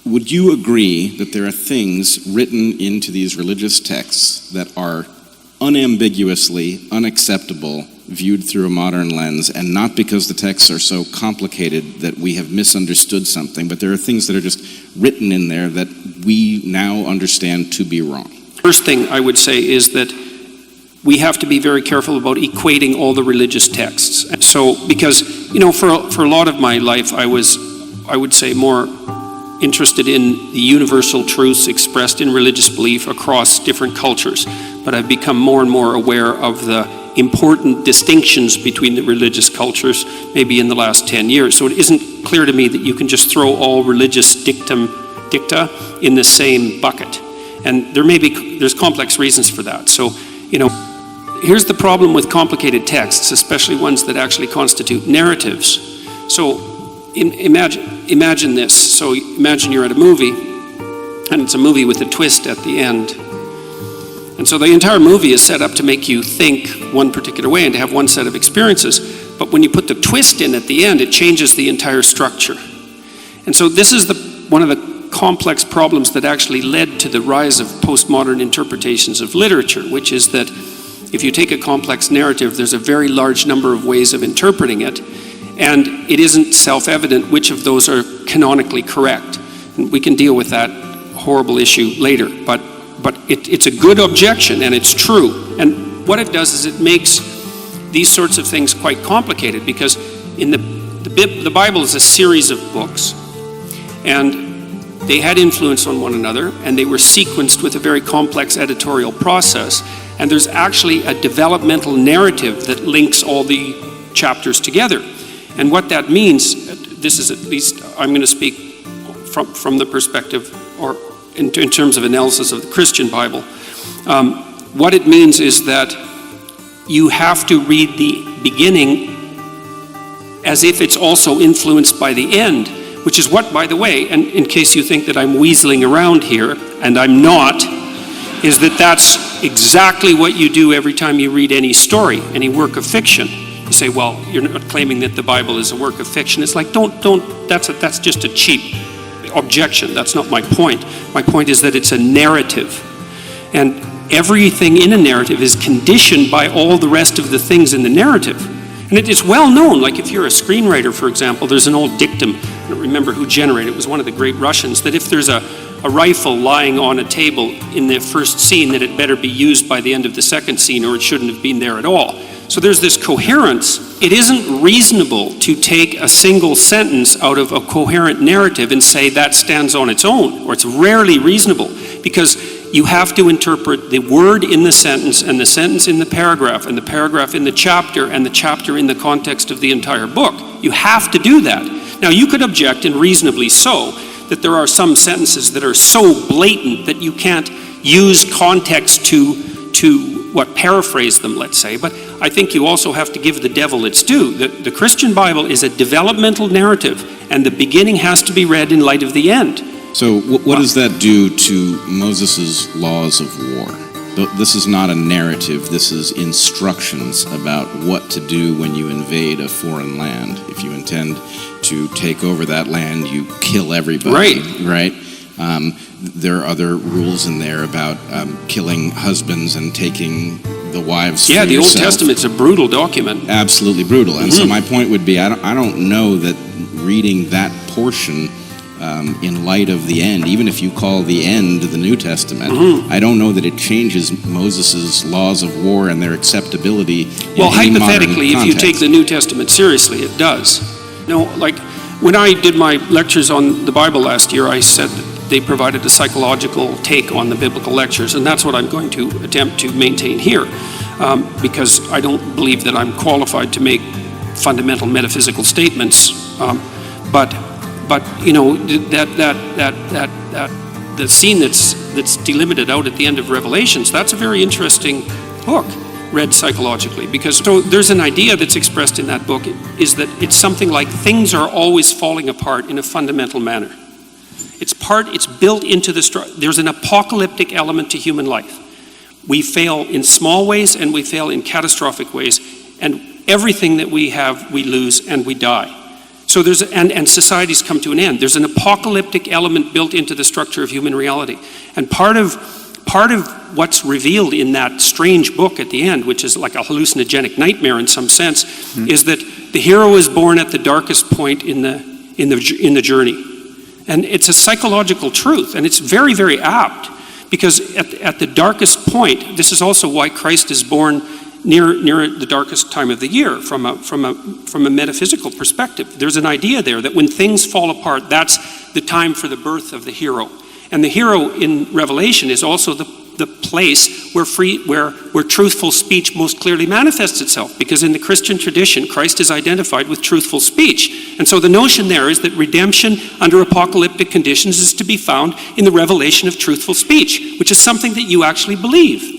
would you agree that there are things written into these religious texts that are unambiguously unacceptable viewed through a modern lens, and not because the texts are so complicated that we have misunderstood something, but there are things that are just written in there that we now understand to be wrong? First thing I would say is that we have to be very careful about equating all the religious texts. So, because, for a lot of my life, I would say, more interested in the universal truths expressed in religious belief across different cultures. But I've become more and more aware of the important distinctions between the religious cultures, maybe in the last 10 years. So it isn't clear to me that you can just throw all religious dicta in the same bucket. And there's complex reasons for that. So, here's the problem with complicated texts, especially ones that actually constitute narratives. So imagine this. So imagine you're at a movie, and it's a movie with a twist at the end. And so the entire movie is set up to make you think one particular way and to have one set of experiences. But when you put the twist in at the end, it changes the entire structure. And so this is one of the complex problems that actually led to the rise of postmodern interpretations of literature, which is that if you take a complex narrative, there's a very large number of ways of interpreting it, and it isn't self-evident which of those are canonically correct. And we can deal with that horrible issue later, but it's a good objection, and it's true. And what it does is it makes these sorts of things quite complicated, because in the Bible is a series of books, and they had influence on one another, and they were sequenced with a very complex editorial process. And there's actually a developmental narrative that links all the chapters together. And what that means, this is, at least I'm going to speak from the perspective, or in terms of analysis of the Christian Bible. What it means is that you have to read the beginning as if it's also influenced by the end, which is what, by the way, and in case you think that I'm weaseling around here, and I'm not, is that's exactly what you do every time you read any story, any work of fiction. You say, well, you're not claiming that the Bible is a work of fiction. It's like, don't, that's just a cheap objection. That's not my point. My point is that it's a narrative. And everything in a narrative is conditioned by all the rest of the things in the narrative. And it is well known, like if you're a screenwriter, for example, there's an old dictum, I don't remember who generated it, was one of the great Russians, that if there's a rifle lying on a table in the first scene, that it better be used by the end of the second scene, or it shouldn't have been there at all. So there's this coherence. It isn't reasonable to take a single sentence out of a coherent narrative and say that stands on its own, or it's rarely reasonable, because you have to interpret the word in the sentence, and the sentence in the paragraph, and the paragraph in the chapter, and the chapter in the context of the entire book. You have to do that. Now, you could object, and reasonably so, that there are some sentences that are so blatant that you can't use context to paraphrase them, let's say. But I think you also have to give the devil its due. The Christian Bible is a developmental narrative, and the beginning has to be read in light of the end. So what does that do to Moses' laws of war? This is not a narrative. This is instructions about what to do when you invade a foreign land. If you intend to take over that land, you kill everybody. Right? There are other rules in there about killing husbands and taking the wives for the yourself. Old Testament's a brutal document. Absolutely brutal. And so my point would be, I don't know that reading that portion in light of the end, even if you call the end the New Testament, I don't know that it changes Moses' laws of war and their acceptability. Well, hypothetically, if you take the New Testament seriously, it does. Like when I did my lectures on the Bible last year, I said that they provided a psychological take on the biblical lectures, and that's what I'm going to attempt to maintain here, because I don't believe that I'm qualified to make fundamental metaphysical statements. But the scene that's delimited out at the end of Revelations, that's a very interesting book, read psychologically, because so there's an idea that's expressed in that book, is that it's something like things are always falling apart in a fundamental manner. It's built into there's an apocalyptic element to human life. We fail in small ways and we fail in catastrophic ways, and everything that we have, we lose and we die. So and societies come to an end. There's an apocalyptic element built into the structure of human reality. And part of what's revealed in that strange book at the end, which is like a hallucinogenic nightmare in some sense, is that the hero is born at the darkest point in the journey. And it's a psychological truth, and it's very, very apt, because at the darkest point, this is also why Christ is born near the darkest time of the year from a metaphysical perspective. There's an idea there that when things fall apart, that's the time for the birth of the hero. And the hero in Revelation is also the place where truthful speech most clearly manifests itself, because in the Christian tradition, Christ is identified with truthful speech. And so the notion there is that redemption under apocalyptic conditions is to be found in the revelation of truthful speech, which is something that you actually believe.